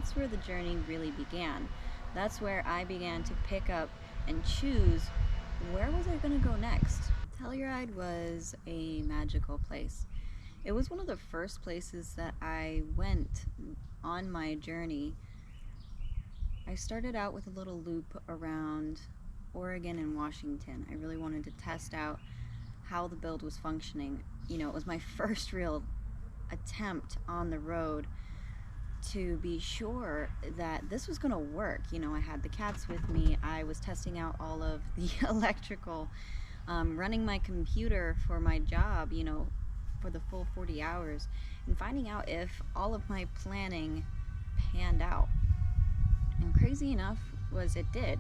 that's where the journey really began. That's where I began to pick up and choose where was I going to go next. Telluride was a magical place. It was one of the first places that I went on my journey. I started out with a little loop around Oregon and Washington. I really wanted to test out how the build was functioning. It was my first real attempt on the road to be sure that this was going to work. I had the cats with me. I was testing out all of the electrical, running my computer for my job, for the full 40 hours, and finding out if all of my planning panned out. And crazy enough was it did.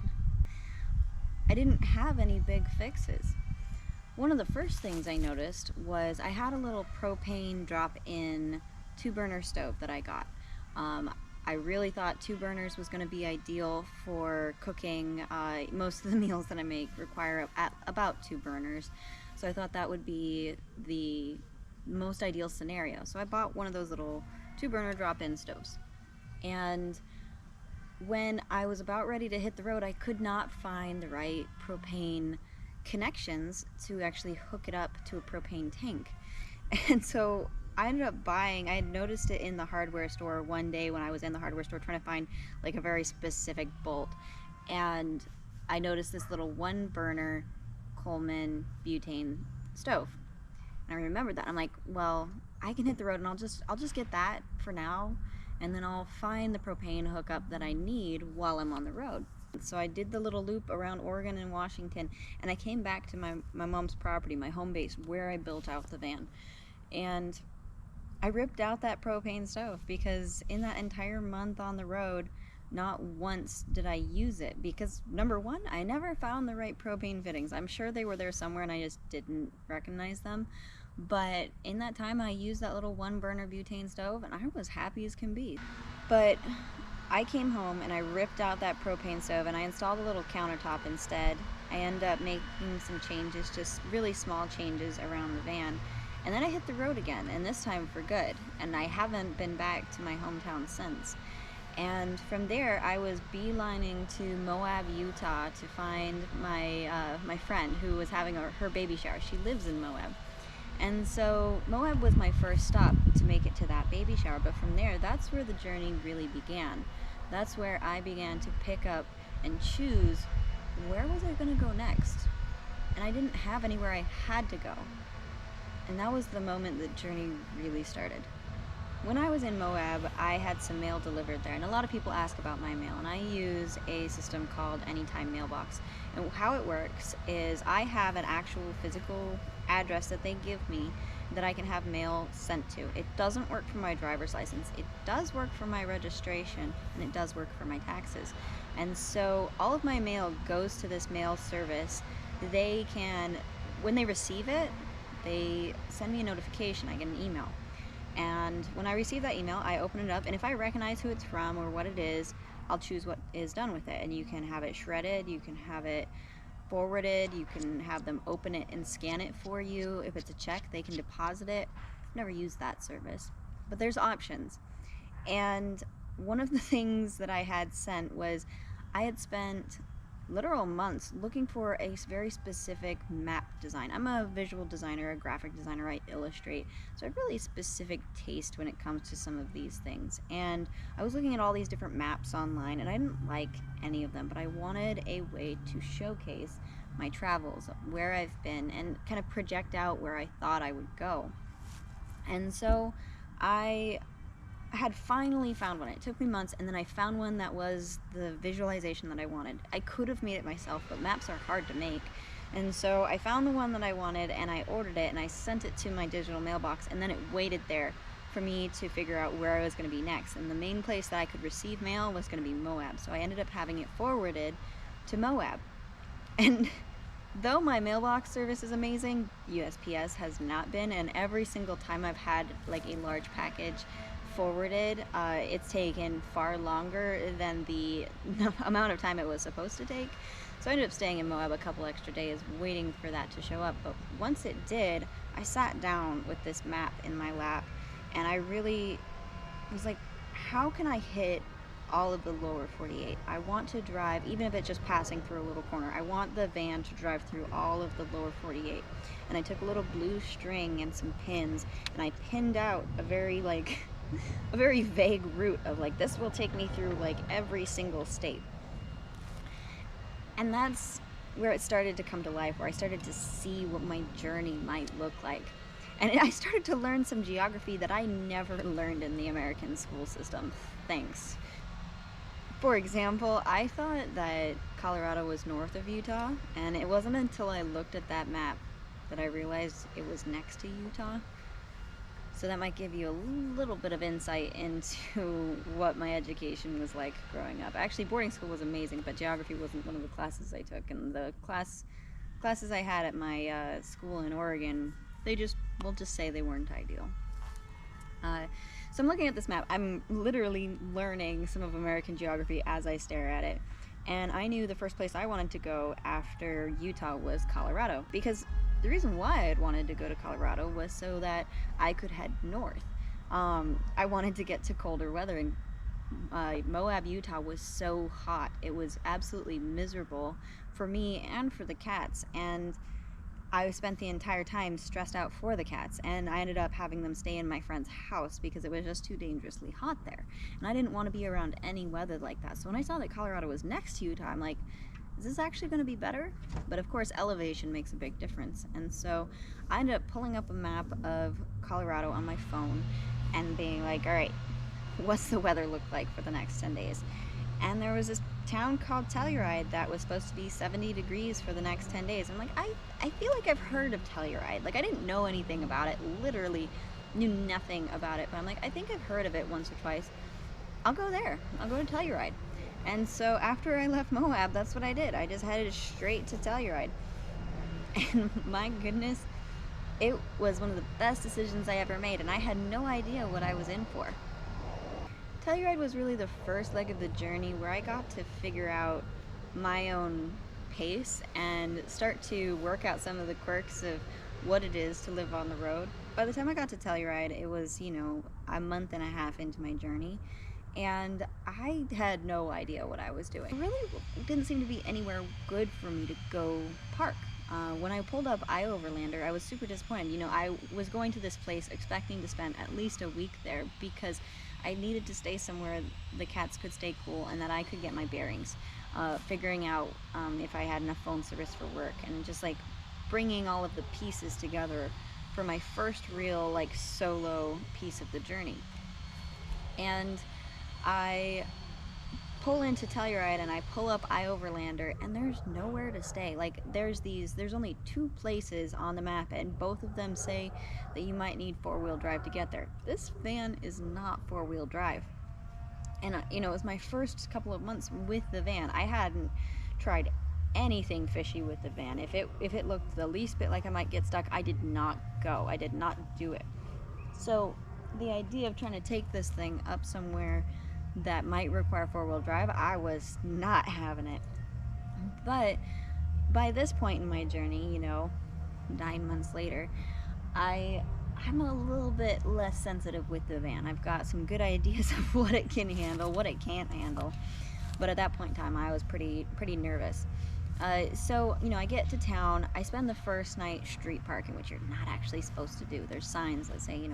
I didn't have any big fixes. One of the first things I noticed was I had a little propane drop-in 2-burner stove that I got. I really thought 2 burners was going to be ideal for cooking. Most of the meals that I make require about 2 burners, so I thought that would be the most ideal scenario. So I bought one of those little 2-burner drop-in stoves. And when I was about ready to hit the road, I could not find the right propane connections to actually hook it up to a propane tank. And so I ended up buying, I had noticed it in the hardware store one day when I was in the hardware store trying to find like a very specific bolt, and I noticed this little 1-burner Coleman butane stove, and I remembered that. I'm like, well, I can hit the road and I'll just get that for now, and then I'll find the propane hookup that I need while I'm on the road. So I did the little loop around Oregon and Washington, and I came back to my mom's property, my home base, where I built out the van. And I ripped out that propane stove because in that entire month on the road, not once did I use it because, number one, I never found the right propane fittings. I'm sure they were there somewhere and I just didn't recognize them. But in that time, I used that little 1-burner butane stove and I was happy as can be. But I came home and I ripped out that propane stove and I installed a little countertop instead. I ended up making some changes, just really small changes around the van. And then I hit the road again, and this time for good. And I haven't been back to my hometown since. And from there, I was beelining to Moab, Utah to find my friend who was having her baby shower. She lives in Moab. And so Moab was my first stop to make it to that baby shower. But from there, that's where the journey really began. That's where I began to pick up and choose where was I going to go next. And I didn't have anywhere I had to go. And that was the moment the journey really started. When I was in Moab, I had some mail delivered there, and a lot of people ask about my mail, and I use a system called Anytime Mailbox. And how it works is I have an actual physical address that they give me that I can have mail sent to. It doesn't work for my driver's license. It does work for my registration, and it does work for my taxes. And so all of my mail goes to this mail service. They can, when they receive it, they send me a notification. I get an email. And when I receive that email, I open it up, and if I recognize who it's from or what it is, I'll choose what is done with it. And you can have it shredded, you can have it forwarded, you can have them open it and scan it for you. If it's a check, they can deposit it. I've never used that service, but there's options. And one of the things that I had sent was I had spent literal months looking for a very specific map design. I'm a visual designer, a graphic designer, I illustrate, so I have really specific taste when it comes to some of these things. And I was looking at all these different maps online and I didn't like any of them, but I wanted a way to showcase my travels, where I've been, and kind of project out where I thought I would go. And so I had finally found one. It took me months, and then I found one that was the visualization that I wanted. I could have made it myself, but maps are hard to make. And so I found the one that I wanted, and I ordered it, and I sent it to my digital mailbox, and then it waited there for me to figure out where I was going to be next. And the main place that I could receive mail was going to be Moab, so I ended up having it forwarded to Moab. And though my mailbox service is amazing, USPS has not been, and every single time I've had like a large package forwarded, it's taken far longer than the amount of time it was supposed to take. So I ended up staying in Moab a couple extra days waiting for that to show up. But once it did, I sat down with this map in my lap and I really was like, how can I hit all of the lower 48. I want to drive, even if it's just passing through a little corner, I want the van to drive through all of the lower 48. And I took a little blue string and some pins, and I pinned out a very like a very vague route of like, this will take me through like every single state. And that's where it started to come to life, where I started to see what my journey might look like. And I started to learn some geography that I never learned in the American school system. Thanks. For example, I thought that Colorado was north of Utah, and it wasn't until I looked at that map that I realized it was next to Utah. So that might give you a little bit of insight into what my education was like growing up. Actually, boarding school was amazing, but geography wasn't one of the classes I took. And the classes I had at my school in Oregon, we'll just say they weren't ideal. So I'm looking at this map. I'm literally learning some of American geography as I stare at it. And I knew the first place I wanted to go after Utah was Colorado, because the reason why I'd wanted to go to Colorado was so that I could head north. I wanted to get to colder weather, and Moab, Utah was so hot. It was absolutely miserable for me and for the cats, and I spent the entire time stressed out for the cats, and I ended up having them stay in my friend's house because it was just too dangerously hot there. And I didn't want to be around any weather like that. So when I saw that Colorado was next to Utah, I'm like, is this actually going to be better? But of course, elevation makes a big difference. And so I ended up pulling up a map of Colorado on my phone and being like, all right, what's the weather look like for the next 10 days? And there was this town called Telluride that was supposed to be 70 degrees for the next 10 days. I'm like, I feel like I've heard of Telluride. Like, I didn't know anything about it, literally knew nothing about it. But I'm like, I think I've heard of it once or twice. I'll go there. I'll go to Telluride. And so after I left Moab, that's what I did. I just headed straight to Telluride. And my goodness, it was one of the best decisions I ever made. And I had no idea what I was in for. Telluride was really the first leg of the journey where I got to figure out my own pace and start to work out some of the quirks of what it is to live on the road. By the time I got to Telluride, it was, a month and a half into my journey, and I had no idea what I was doing. It really didn't seem to be anywhere good for me to go park. When I pulled up iOverlander, I was super disappointed. I was going to this place expecting to spend at least a week there because I needed to stay somewhere the cats could stay cool and that I could get my bearings, figuring out if I had enough phone service for work, and just like bringing all of the pieces together for my first real like solo piece of the journey. And I pull into Telluride and I pull up iOverlander, and there's nowhere to stay. Like, there's only 2 places on the map, and both of them say that you might need 4-wheel drive to get there. This van is not 4-wheel drive. And it was my first couple of months with the van. I hadn't tried anything fishy with the van. If it looked the least bit like I might get stuck, I did not go. I did not do it. So the idea of trying to take this thing up somewhere that might require 4-wheel drive, I was not having it. But by this point in my journey, 9 months later, I'm a little bit less sensitive with the van. I've got some good ideas of what it can handle, what it can't handle. But at that point in time, I was pretty nervous. So, I get to town. I spend the first night street parking, which you're not actually supposed to do. There's signs that say,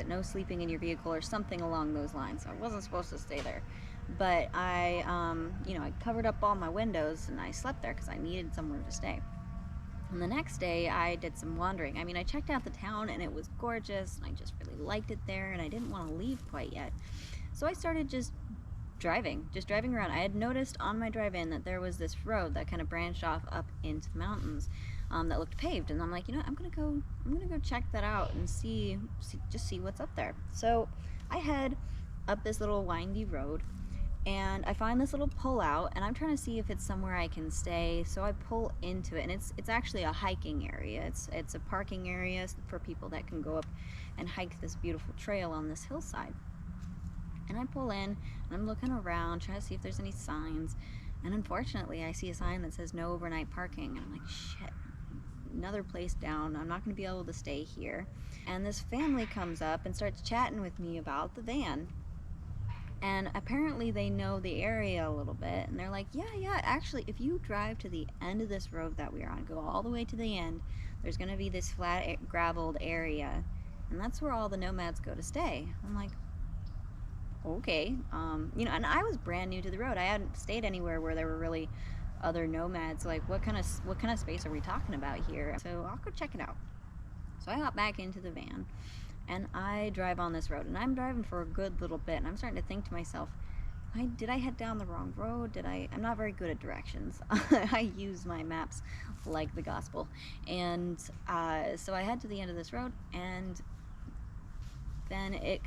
no sleeping in your vehicle or something along those lines. So I wasn't supposed to stay there. But I covered up all my windows and I slept there because I needed somewhere to stay. And the next day I did some wandering. I checked out the town and it was gorgeous and I just really liked it there, and I didn't want to leave quite yet. So I started just driving around. I had noticed on my drive in that there was this road that kind of branched off up into the mountains that looked paved, and I'm like, I'm gonna go check that out and see what's up there. So I head up this little windy road and I find this little pull out, and I'm trying to see if it's somewhere I can stay. So I pull into it, and it's actually a hiking area. It's a parking area for people that can go up and hike this beautiful trail on this hillside. And I pull in and I'm looking around trying to see if there's any signs, and unfortunately I see a sign that says no overnight parking, and I'm like, shit, another place down. I'm not going to be able to stay here. And this family comes up and starts chatting with me about the van. And apparently they know the area a little bit, and they're like, yeah, actually, if you drive to the end of this road that we're on, go all the way to the end, there's going to be this flat graveled area, and that's where all the nomads go to stay. I'm like, okay. And I was brand new to the road. I hadn't stayed anywhere where there were really other nomads. Like, what kind of space are we talking about here? So I'll go check it out. So I got back into the van, and I drive on this road, and I'm driving for a good little bit, and I'm starting to think to myself, did I head down the wrong road? I'm not very good at directions. I use my maps like the gospel. And so I head to the end of this road, and then it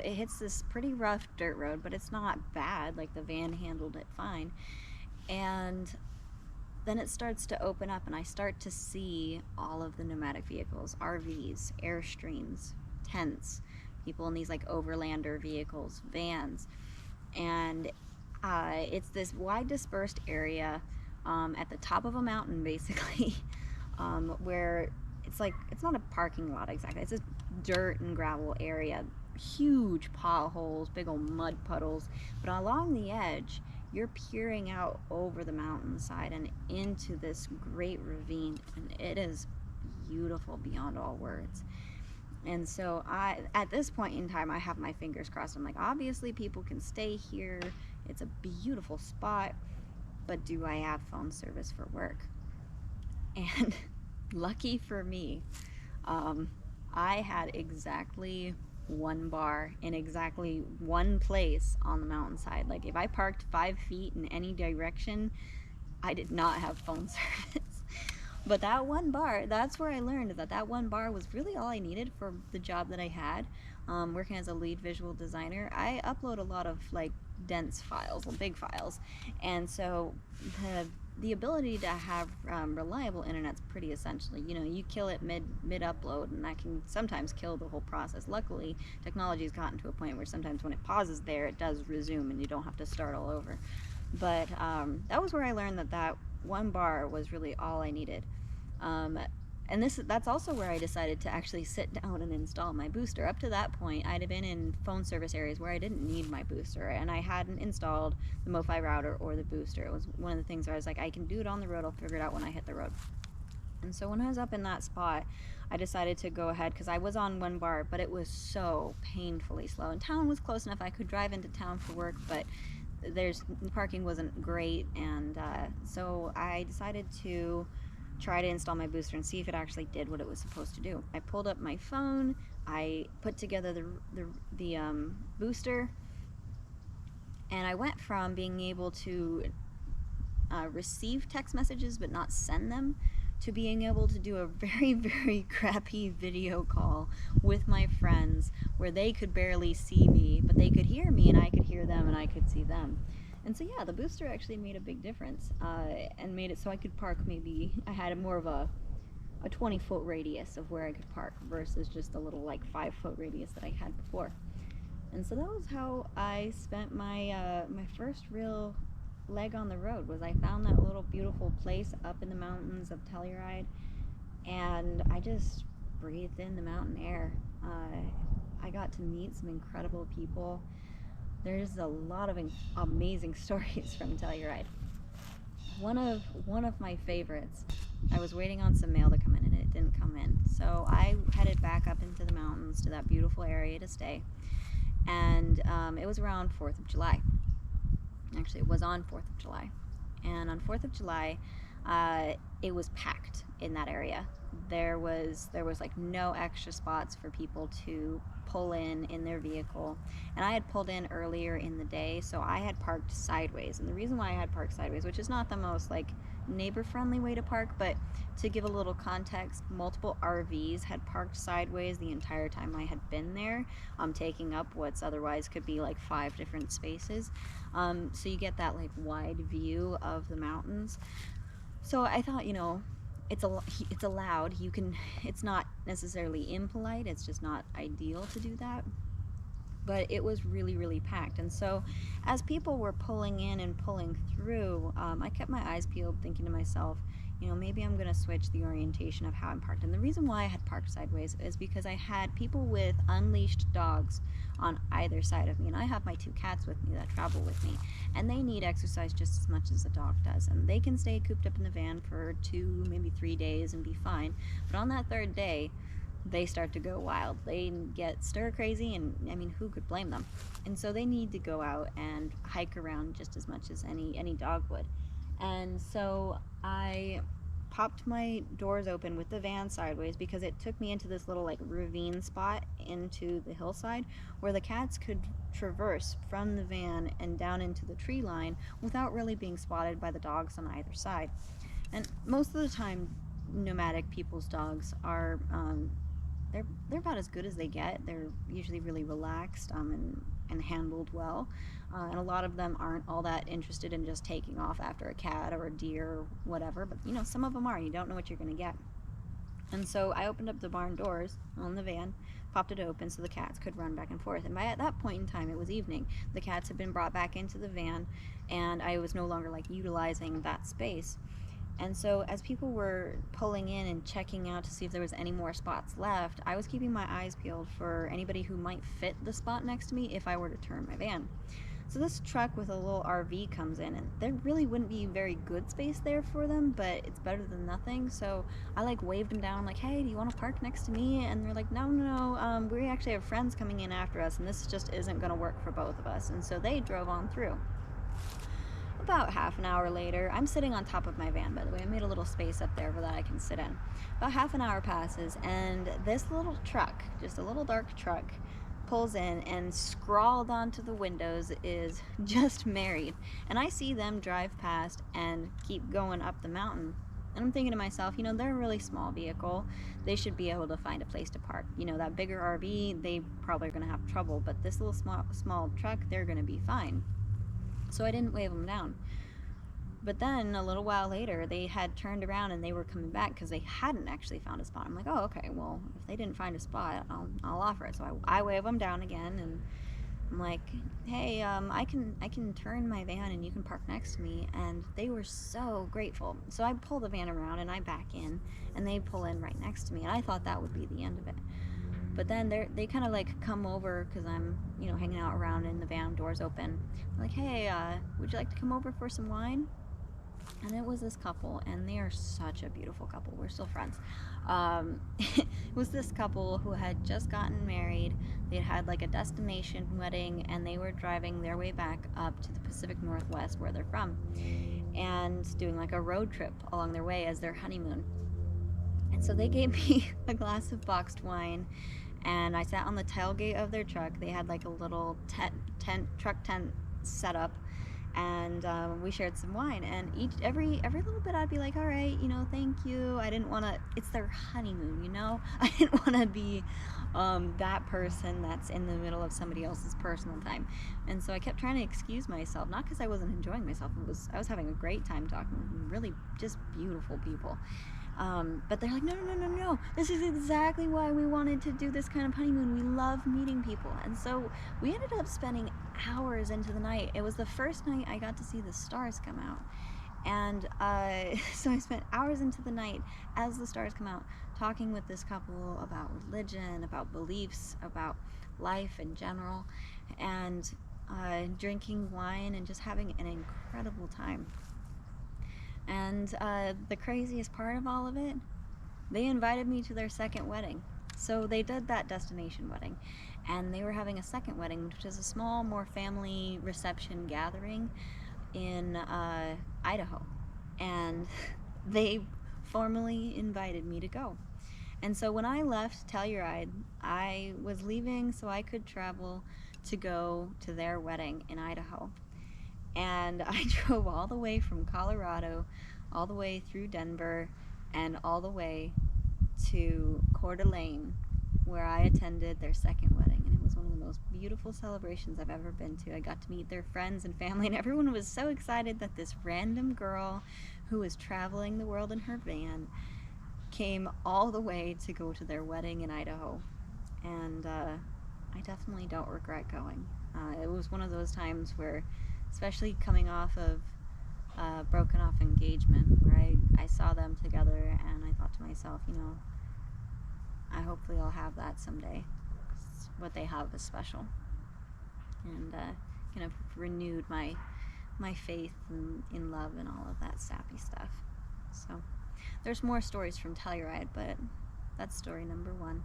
hits this pretty rough dirt road, but it's not bad. Like, the van handled it fine. And then it starts to open up, and I start to see all of the nomadic vehicles, RVs, Airstreams, tents, people in these like overlander vehicles, vans. And it's this wide dispersed area at the top of a mountain, basically, where it's not a parking lot exactly. It's this dirt and gravel area, huge potholes, big old mud puddles. But along the edge, you're peering out over the mountainside and into this great ravine, and it is beautiful beyond all words. And so at this point in time, I have my fingers crossed. I'm like, obviously people can stay here. It's a beautiful spot, but do I have phone service for work? And lucky for me, I had exactly one bar in exactly one place on the mountainside. Like, if I parked 5 feet in any direction, I did not have phone service. But that one bar, that's where I learned that one bar was really all I needed for the job that I had. Working as a lead visual designer, I upload a lot of like dense files, big files, and so the ability to have reliable internet's pretty essential. You kill it mid upload, and that can sometimes kill the whole process. Luckily, technology has gotten to a point where sometimes when it pauses there, it does resume, and you don't have to start all over. But that was where I learned that one bar was really all I needed. And that's also where I decided to actually sit down and install my booster. Up to that point, I'd have been in phone service areas where I didn't need my booster, and I hadn't installed the MoFi router or the booster. It was one of the things where I was like, I can do it on the road, I'll figure it out when I hit the road. And so when I was up in that spot, I decided to go ahead, because I was on one bar, but it was so painfully slow. And town was close enough, I could drive into town for work, but parking wasn't great. And so I decided to try to install my booster and see if it actually did what it was supposed to do. I pulled up my phone, I put together the booster, and I went from being able to receive text messages but not send them to being able to do a very, very crappy video call with my friends where they could barely see me, but they could hear me and I could hear them and I could see them. And so yeah, the booster actually made a big difference, and made it so I could park, maybe I had more of a 20-foot radius of where I could park versus just a little like 5-foot radius that I had before. And so that was how I spent my my first real leg on the road. Was I found that little beautiful place up in the mountains of Telluride, and I just breathed in the mountain air. I got to meet some incredible people. There's a lot of amazing stories from Telluride. One of my favorites, I was waiting on some mail to come in and it didn't come in. So I headed back up into the mountains to that beautiful area to stay. And it was around 4th of July. Actually, it was on 4th of July. And on 4th of July, it was packed in that area. There was like no extra spots for people to pull in their vehicle, and I had pulled in earlier in the day, so I had parked sideways. And the reason why I had parked sideways, which is not the most like neighbor friendly way to park, but to give a little context, multiple RVs had parked sideways the entire time I had been there, taking up what's otherwise could be like 5 different spaces. So you get that like wide view of the mountains. So I thought, it's allowed. It's not necessarily impolite, it's just not ideal to do that. But it was really, really packed. And so as people were pulling in and pulling through, I kept my eyes peeled, thinking to myself, maybe I'm going to switch the orientation of how I'm parked. And the reason why I had parked sideways is because I had people with unleashed dogs on either side of me. And I have my 2 cats with me that travel with me, and they need exercise just as much as the dog does. And they can stay cooped up in the van for 2, maybe 3 days and be fine. But on that 3rd day, they start to go wild. They get stir crazy, and I mean, who could blame them? And so they need to go out and hike around just as much as any dog would. And so I popped my doors open with the van sideways because it took me into this little like ravine spot into the hillside where the cats could traverse from the van and down into the tree line without really being spotted by the dogs on either side. And most of the time, nomadic people's dogs are they're about as good as they get. They're usually really relaxed and handled well. And a lot of them aren't all that interested in just taking off after a cat or a deer or whatever. But you know, some of them are. You don't know what you're going to get. And so I opened up the barn doors on the van, popped it open so the cats could run back and forth. And at that point in time, it was evening. The cats had been brought back into the van, and I was no longer like utilizing that space. And so as people were pulling in and checking out to see if there was any more spots left, I was keeping my eyes peeled for anybody who might fit the spot next to me if I were to turn my van. So this truck with a little RV comes in, and there really wouldn't be very good space there for them, but it's better than nothing. So I like waved them down, like, hey, do you want to park next to me? And they're like, no, we actually have friends coming in after us, and this just isn't going to work for both of us. And so they drove on through. About half an hour later, I'm sitting on top of my van, by the way. I made a little space up there that I can sit in. About half an hour passes, and this little truck, just a little dark truck, pulls in, and scrawled onto the windows is "just married." And I see them drive past and keep going up the mountain. And I'm thinking to myself, you know, they're a really small vehicle. They should be able to find a place to park. You know, that bigger RV, they probably are going to have trouble, but this little small truck, they're going to be fine. So I didn't wave them down. But then a little while later, they had turned around and they were coming back because they hadn't actually found a spot. I'm like, oh, okay, well, if they didn't find a spot, I'll offer it. So I wave them down again, and I'm like, hey, I can turn my van and you can park next to me. And they were so grateful. So I pull the van around and I back in, and they pull in right next to me. And I thought that would be the end of it. But then they kind of like come over because I'm, you know, hanging out around in the van, doors open. They're like, hey, would you like to come over for some wine? And it was this couple, and they are such a beautiful couple. We're still friends. It was this couple who had just gotten married. They had like a destination wedding, and they were driving their way back up to the Pacific Northwest where they're from, and doing like a road trip along their way as their honeymoon. And so they gave me a glass of boxed wine, and I sat on the tailgate of their truck. They had like a little truck tent set up, and we shared some wine. And every little bit I'd be like, all right, you know, thank you. I didn't want to, it's their honeymoon, you know. I didn't want to be that person that's in the middle of somebody else's personal time. And so I kept trying to excuse myself, not because I wasn't enjoying myself. I was having a great time talking with really just beautiful people. But they're like, no, this is exactly why we wanted to do this kind of honeymoon. We love meeting people. And so we ended up spending hours into the night. It was the first night I got to see the stars come out. And so I spent hours into the night as the stars come out talking with this couple about religion, about beliefs, about life in general, and drinking wine and just having an incredible time. And the craziest part of all of it, they invited me to their second wedding. So they did that destination wedding, and they were having a second wedding, which is a small, more family reception gathering in Idaho. And they formally invited me to go. And so when I left Telluride, I was leaving so I could travel to go to their wedding in Idaho. And I drove all the way from Colorado, all the way through Denver, and all the way to Coeur d'Alene, where I attended their second wedding. And it was one of the most beautiful celebrations I've ever been to. I got to meet their friends and family, and everyone was so excited that this random girl who was traveling the world in her van came all the way to go to their wedding in Idaho. And I definitely don't regret going. It was one of those times where, especially coming off of broken off engagement, where I saw them together, and I thought to myself, you know, I hopefully I'll have that someday. What they have is special. and kind of renewed my faith in love and all of that sappy stuff. So there's more stories from Telluride, but that's story number 1.